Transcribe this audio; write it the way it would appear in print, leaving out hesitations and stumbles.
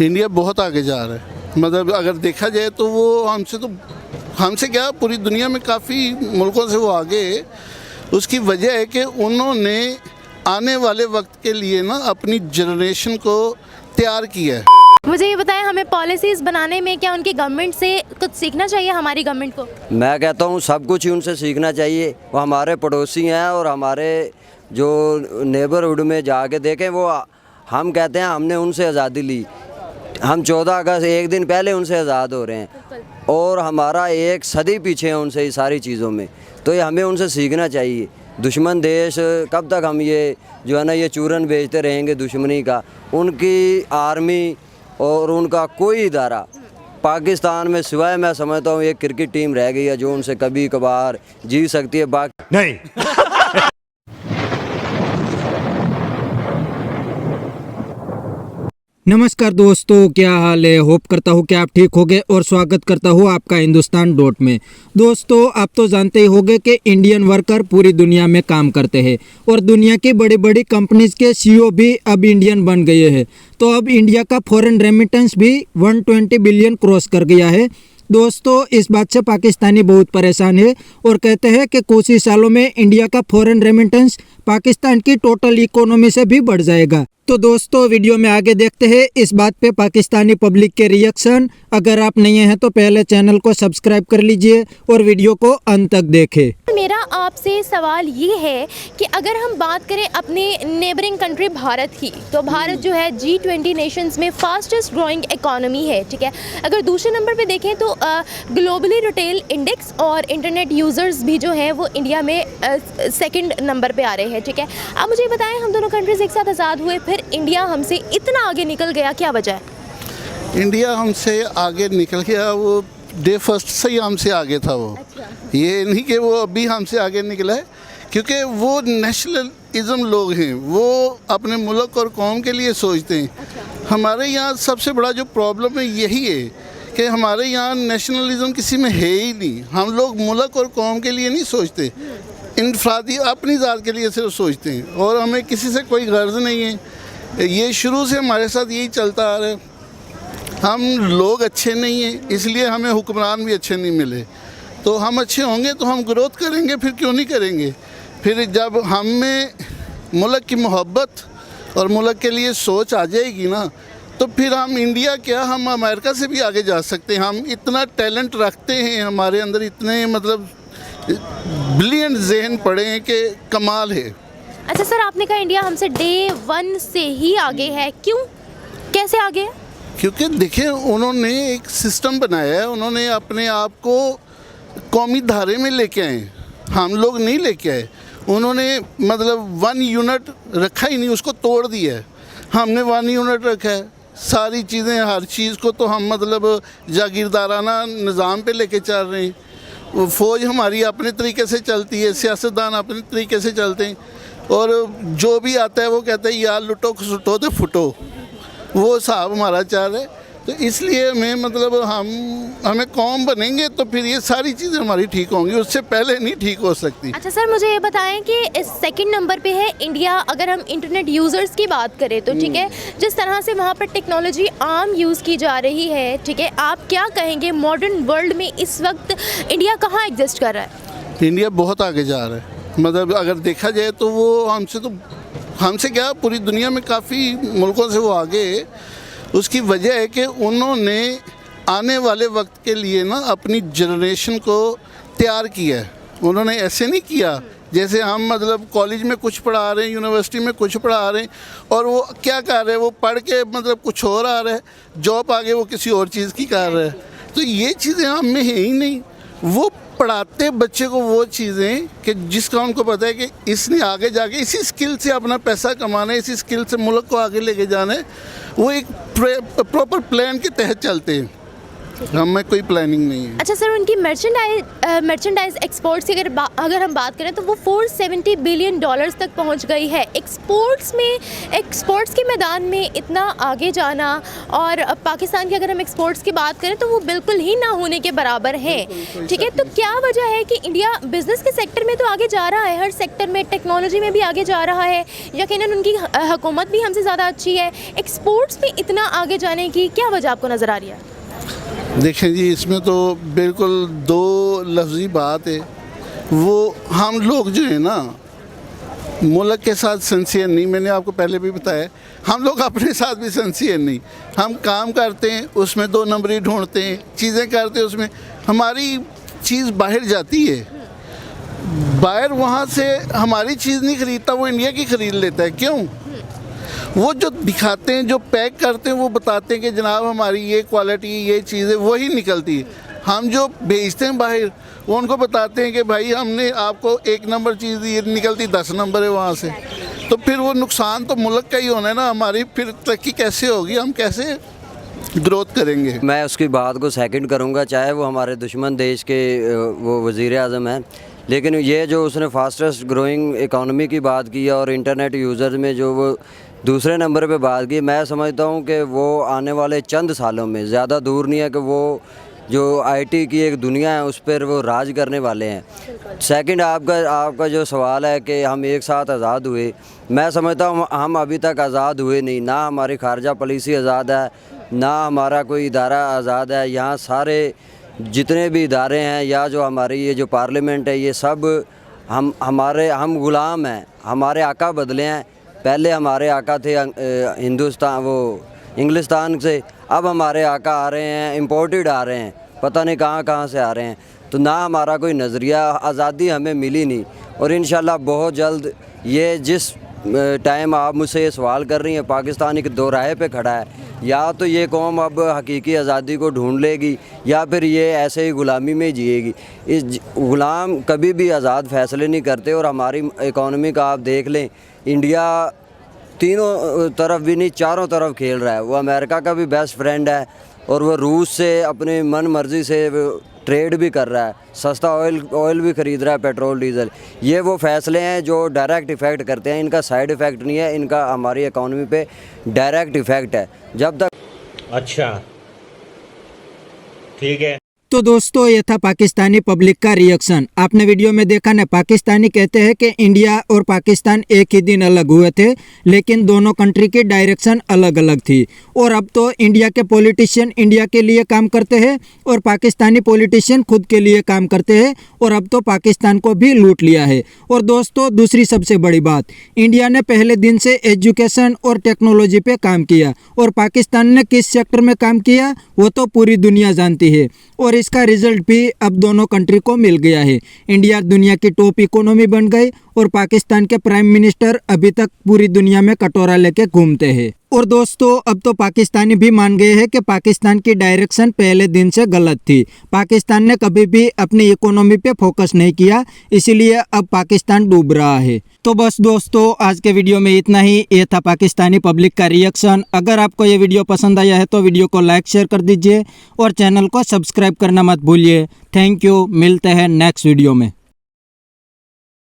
India बहुत आगे जा रहा है। मतलब अगर देखा जाए तो वो हमसे क्या पूरी दुनिया में काफ़ी मुल्कों से वो आगे है। उसकी वजह है कि उन्होंने आने वाले वक्त के लिए ना अपनी जनरेशन को तैयार किया है। मुझे ये बताएं, हमें पॉलिसीज़ बनाने में क्या उनकी गवर्नमेंट से कुछ सीखना चाहिए, हमारी गवर्नमेंट को? मैं कहता हूँ सब कुछ ही उनसे सीखना चाहिए। वो हमारे पड़ोसी हैं और हमारे जो नेबरहुड में जाके देखें, वो हम कहते हैं हमने उनसे आज़ादी ली। हम 14 अगस्त एक दिन पहले उनसे आज़ाद हो रहे हैं और हमारा एक सदी पीछे है उनसे ये सारी चीज़ों में। तो ये हमें उनसे सीखना चाहिए। दुश्मन देश कब तक हम ये जो है ना ये चूरन बेचते रहेंगे दुश्मनी का। उनकी आर्मी और उनका कोई इदारा पाकिस्तान में सिवाय मैं समझता हूँ एक क्रिकेट टीम रह गई है जो उनसे कभी कभार जीत सकती है, बाकी नहीं। नमस्कार दोस्तों, क्या हाल है? होप करता हूँ कि आप ठीक होंगे और स्वागत करता हूँ आपका हिंदुस्तान डॉट में। दोस्तों, आप तो जानते ही होंगे कि इंडियन वर्कर पूरी दुनिया में काम करते हैं और दुनिया की बड़ी बड़ी कंपनीज के सीईओ भी अब इंडियन बन गए हैं। तो अब इंडिया का फॉरेन रेमिटेंस भी 120 बिलियन क्रॉस कर गया है। दोस्तों, इस बात से पाकिस्तानी बहुत परेशान है और कहते हैं कि कुछ ही सालों में इंडिया का फॉरेन रेमिटेंस पाकिस्तान की टोटल इकोनॉमी से भी बढ़ जाएगा। तो दोस्तों, वीडियो में आगे देखते हैं इस बात पे पाकिस्तानी पब्लिक के रिएक्शन। अगर आप नए हैं तो पहले चैनल को सब्सक्राइब कर लीजिए और वीडियो को अंत तक देखें। मेरा आपसे सवाल ये है कि अगर हम बात करें अपने नेबरिंग कंट्री भारत की, तो भारत जो है G20 नेशंस में फास्टेस्ट ग्रोइंग इकोनॉमी है, ठीक है। अगर दूसरे नंबर पे देखें तो ग्लोबली रिटेल इंडेक्स और इंटरनेट यूज़र्स भी जो हैं वो इंडिया में सेकंड नंबर पे आ रहे हैं, ठीक है। आप मुझे बताएं, हम दोनों कंट्रीज़ एक साथ आज़ाद हुए, फिर इंडिया हमसे इतना आगे निकल गया, क्या वजह है? इंडिया हमसे आगे निकल गया, वो डे फर्स्ट से ही हमसे आगे था वो। अच्छा। ये नहीं कि वो अभी हमसे आगे निकला है, क्योंकि वो नेशनलिज्म लोग हैं, वो अपने मुल्क और कौम के लिए सोचते हैं। अच्छा। हमारे यहाँ सबसे बड़ा जो प्रॉब्लम है यही है कि हमारे यहाँ नेशनलिज्म किसी में है ही नहीं। हम लोग मुल्क और कौम के लिए नहीं सोचते, इनफरादी अपनी ज़ात के लिए सिर्फ सोचते हैं और हमें किसी से कोई गर्ज नहीं है। ये शुरू से हमारे साथ यही चलता आ रहा है। हम लोग अच्छे नहीं हैं, इसलिए हमें हुक्मरान भी अच्छे नहीं मिले। तो हम अच्छे होंगे तो हम ग्रोथ करेंगे, फिर क्यों नहीं करेंगे? फिर जब हम में मुल्क की मोहब्बत और मुल्क के लिए सोच आ जाएगी ना, तो फिर हम इंडिया क्या, हम अमेरिका से भी आगे जा सकते हैं। हम इतना टैलेंट रखते हैं, हमारे अंदर इतने मतलब ब्रिलियंट जहन पड़े हैं कि कमाल है। अच्छा सर, आपने कहा इंडिया हमसे डे 1 से ही आगे है, क्यों, कैसे आगे है? क्योंकि देखिए, उन्होंने एक सिस्टम बनाया है, उन्होंने अपने आप को कौमी धारे में लेके आए, हम लोग नहीं लेके आए। उन्होंने मतलब 1 यूनिट रखा ही नहीं, उसको तोड़ दिया है। हमने 1 यूनिट रखा है, सारी चीज़ें, हर चीज़ को तो हम मतलब जागीरदाराना निज़ाम पे लेके चल रहे हैं। फ़ौज हमारी अपने तरीके से चलती है, सियासतदान अपने तरीके से चलते हैं, और जो भी आता है वो कहता है यार लुटो खसुटो तो फुटो, वो हिसाब हमारा चल रहा है। तो इसलिए हमें मतलब हमें कौम बनेंगे तो फिर ये सारी चीज़ें हमारी ठीक होंगी, उससे पहले नहीं ठीक हो सकती। अच्छा सर, मुझे ये बताएं कि इस सेकंड नंबर पे है इंडिया। अगर हम इंटरनेट यूज़र्स की बात करें तो ठीक है, जिस तरह से वहाँ पर टेक्नोलॉजी आम यूज़ की जा रही है, ठीक है, आप क्या कहेंगे मॉडर्न वर्ल्ड में इस वक्त इंडिया कहाँ एग्जिस्ट कर रहा है? इंडिया बहुत आगे जा रहा है। मतलब अगर देखा जाए तो वो हमसे क्या पूरी दुनिया में काफ़ी मुल्कों से वो आगे है। उसकी वजह है कि उन्होंने आने वाले वक्त के लिए ना अपनी जनरेशन को तैयार किया है। उन्होंने ऐसे नहीं किया जैसे हम मतलब कॉलेज में कुछ पढ़ा रहे हैं, यूनिवर्सिटी में कुछ पढ़ा रहे हैं, और वो क्या कर रहे हैं, वो पढ़ के मतलब कुछ और आ रहा है, जॉब आगे वो किसी और चीज़ की कर रहे हैं। तो ये चीज़ें हम में है ही नहीं। वो पढ़ाते बच्चे को वो चीज़ें कि जिसका उनको पता है कि इसने आगे जाके इसी स्किल से अपना पैसा कमाना है, इसी स्किल से मुल्क को आगे लेके जाना है। वो एक प्रॉपर प्लान के तहत चलते हैं। हमें कोई प्लानिंग नहीं है। अच्छा सर, उनकी मर्चेंडाइज एक्सपोर्ट्स की अगर हम बात करें तो वो 470 बिलियन डॉलर्स तक पहुंच गई है। एक्सपोर्ट्स के मैदान में इतना आगे जाना, और पाकिस्तान की अगर हम एक्सपोर्ट्स की बात करें तो वो बिल्कुल ही ना होने के बराबर है। ठीक है, तो क्या वजह है कि इंडिया बिजनेस के सेक्टर में तो आगे जा रहा है, हर सेक्टर में, टेक्नोलॉजी में भी आगे जा रहा है, यकीनन उनकी हुकूमत भी हमसे ज़्यादा अच्छी है, एक्सपोर्ट्स में इतना आगे जाने की क्या वजह आपको नज़र आ रही है? देखें जी, इसमें तो बिल्कुल दो लफ्ज़ी बात है। वो हम लोग जो है ना, मुल्क के साथ सिंसियर नहीं, मैंने आपको पहले भी बताया, हम लोग अपने साथ भी सिंसियर नहीं। हम काम करते हैं उसमें 2 नंबरी ढूंढते हैं, चीज़ें करते हैं उसमें, हमारी चीज़ बाहर जाती है, बाहर वहाँ से हमारी चीज़ नहीं खरीदता, वो इंडिया की ख़रीद लेता है। क्यों? वो जो दिखाते हैं, जो पैक करते हैं, वो बताते हैं कि जनाब हमारी ये क्वालिटी, ये चीज़ें वही निकलती है। हम जो भेजते हैं बाहर, वो उनको बताते हैं कि भाई हमने आपको 1 नंबर चीज़ दी, निकलती 10 नंबर है वहाँ से। तो फिर वो नुकसान तो मुल्क का ही होना है ना, हमारी फिर तरक्की कैसे होगी, हम कैसे ग्रोथ करेंगे? मैं उसकी बात को सेकंड करूंगा, चाहे वो हमारे दुश्मन देश के वो वज़ीर आज़म हैं, लेकिन ये जो उसने फास्टेस्ट ग्रोइंग इकॉनमी की बात की है और इंटरनेट यूज़र्स में जो वो दूसरे नंबर पे बात की, मैं समझता हूँ कि वो आने वाले चंद सालों में, ज़्यादा दूर नहीं है कि वो जो आईटी की एक दुनिया है उस पर वो राज करने वाले हैं। सेकंड, आपका जो सवाल है कि हम एक साथ आज़ाद हुए, मैं समझता हूँ हम अभी तक आज़ाद हुए नहीं। ना हमारी खारजा पॉलिसी आज़ाद है, ना हमारा कोई इदारा आज़ाद है। यहाँ सारे जितने भी इदारे हैं या जो हमारी ये जो पार्लियामेंट है, ये सब हम ग़ुलाम हैं, हमारे आका बदले हैं। पहले हमारे आका थे इंग्लिस्तान से, अब हमारे आका आ रहे हैं, इम्पोर्टेड आ रहे हैं, पता नहीं कहाँ से आ रहे हैं। तो ना हमारा कोई नज़रिया, आज़ादी हमें मिली नहीं। और इंशाल्लाह बहुत जल्द, ये जिस टाइम आप मुझसे ये सवाल कर रही हैं, पाकिस्तान एक दो राह पे खड़ा है। या तो ये कौम अब हकीकी आज़ादी को ढूंढ लेगी, या फिर ये ऐसे ही ग़ुलामी में जिएगी। इस ग़ुलाम कभी भी आज़ाद फ़ैसले नहीं करते। और हमारी इकॉनमी का आप देख लें, इंडिया तीनों तरफ भी नहीं, चारों तरफ खेल रहा है। वो अमेरिका का भी बेस्ट फ्रेंड है, और वो रूस से अपनी मन मर्ज़ी से ट्रेड भी कर रहा है, सस्ता ऑयल भी ख़रीद रहा है, पेट्रोल डीज़ल। ये वो फ़ैसले हैं जो डायरेक्ट इफ़ेक्ट करते हैं, इनका साइड इफ़ेक्ट नहीं है, इनका हमारी इकॉनमी पे डायरेक्ट इफ़ेक्ट है। जब तक अच्छा ठीक है। तो दोस्तों, ये था पाकिस्तानी पब्लिक का रिएक्शन। आपने वीडियो में देखा ना, पाकिस्तानी कहते हैं कि इंडिया और पाकिस्तान एक ही दिन अलग हुए थे, लेकिन दोनों कंट्री की डायरेक्शन अलग अलग थी। और अब तो इंडिया के पॉलिटिशियन इंडिया के लिए काम करते हैं और पाकिस्तानी पॉलिटिशियन खुद के लिए काम करते हैं, और अब तो पाकिस्तान को भी लूट लिया है। और दोस्तों, दूसरी सबसे बड़ी बात, इंडिया ने पहले दिन से एजुकेशन और टेक्नोलॉजी पे काम किया, और पाकिस्तान ने किस सेक्टर में काम किया वो तो पूरी दुनिया जानती है। और इसका रिजल्ट भी अब दोनों कंट्री को मिल गया है। इंडिया दुनिया की टॉप इकोनॉमी बन गई, और पाकिस्तान के प्राइम मिनिस्टर अभी तक पूरी दुनिया में कटोरा लेके घूमते हैं। और दोस्तों, अब तो पाकिस्तानी भी मान गए हैं कि पाकिस्तान की डायरेक्शन पहले दिन से गलत थी। पाकिस्तान ने कभी भी अपनी इकोनॉमी पे फोकस नहीं किया, इसीलिए अब पाकिस्तान डूब रहा है। तो बस दोस्तों, आज के वीडियो में इतना ही। ये था पाकिस्तानी पब्लिक का रिएक्शन। अगर आपको ये वीडियो पसंद आया है तो वीडियो को लाइक शेयर कर दीजिए, और चैनल को सब्सक्राइब करना मत भूलिए। थैंक यू, मिलते हैं नेक्स्ट वीडियो में।